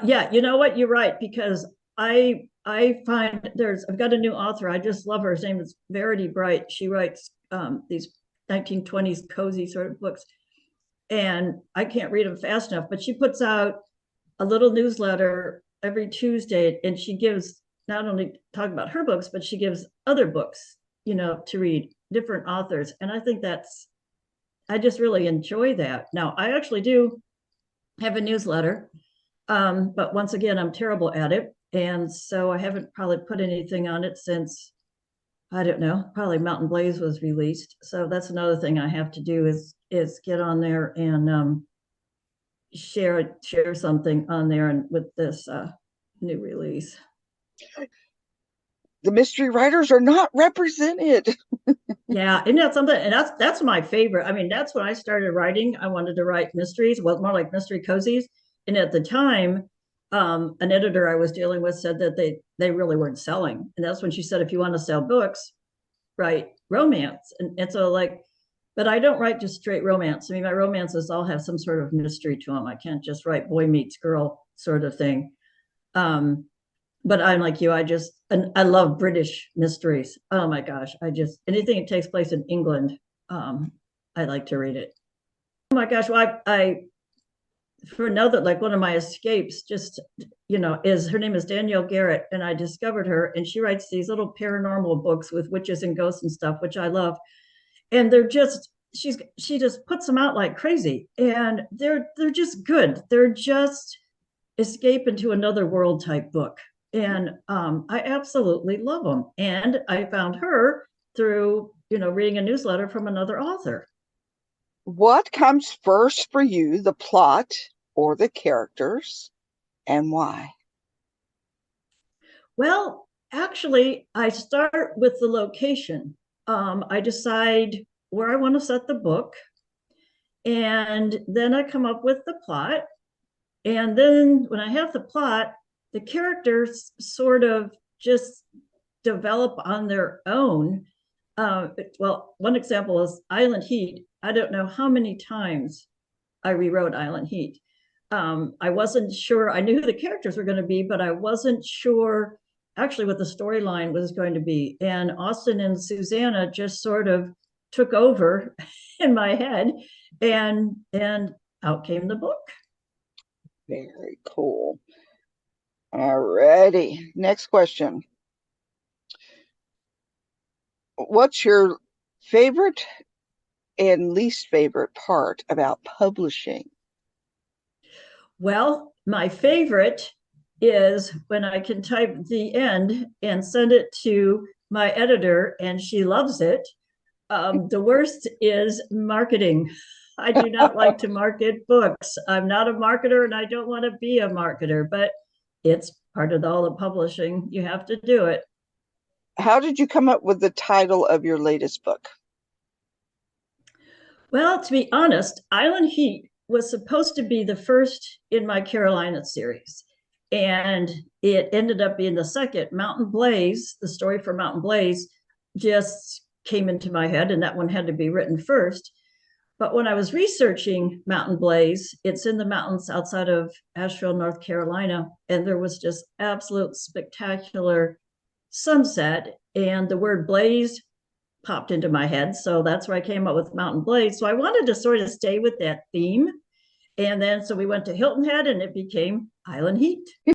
Yeah, you know what? You're right, because I find I've got a new author. I just love her. His name is Verity Bright. She writes these 1920s cozy sort of books, and I can't read them fast enough. But she puts out a little newsletter every Tuesday, and she gives not only talk about her books, but she gives other books, to read, different authors, and I think I just really enjoy that. Now, I actually do have a newsletter, but once again, I'm terrible at it. And so I haven't probably put anything on it since, I don't know, probably Mountain Blaze was released. So that's another thing I have to do is get on there and share something on there and with this new release. The mystery writers are not represented. Yeah, isn't that something? And that's my favorite. I mean, that's when I started writing. I wanted to write mysteries, well, more like mystery cozies. And at the time, an editor I was dealing with said that they really weren't selling. And that's when she said, if you want to sell books, write romance. And so like, but I don't write just straight romance. I mean, my romances all have some sort of mystery to them. I can't just write boy meets girl sort of thing. Um, but I'm like you. And I love British mysteries. Oh my gosh, anything that takes place in England, I like to read it. Oh my gosh, well, I for another, like, one of my escapes, just is her name is Danielle Garrett, and I discovered her, and she writes these little paranormal books with witches and ghosts and stuff, which I love. And she just puts them out like crazy, and they're just good. They're just escape into another world type book. And I absolutely love them. And I found her through, reading a newsletter from another author. What comes first for you, the plot or the characters, and why? Well, actually, I start with the location. I decide where I want to set the book, and then I come up with the plot. And then when I have the plot, the characters sort of just develop on their own. Well, one example is Island Heat. I don't know how many times I rewrote Island Heat. I wasn't sure. I knew who the characters were going to be, but I wasn't sure actually what the storyline was going to be. And Austin and Susanna just sort of took over in my head, and out came the book. Very cool. All righty. Next question. What's your favorite and least favorite part about publishing? Well, my favorite is when I can type the end and send it to my editor and she loves it. The worst is marketing. I do not like to market books. I'm not a marketer and I don't want to be a marketer, but it's part of all the publishing. You have to do it. How did you come up with the title of your latest book? Well, to be honest, Island Heat was supposed to be the first in my Carolina series. And it ended up being the second. Mountain Blaze, the story for Mountain Blaze, just came into my head, and that one had to be written first. But when I was researching Mountain Blaze, it's in the mountains outside of Asheville, North Carolina, and there was just absolute spectacular sunset, and the word blaze popped into my head. So that's where I came up with Mountain Blaze. So I wanted to sort of stay with that theme. And then so we went to Hilton Head and it became Island Heat.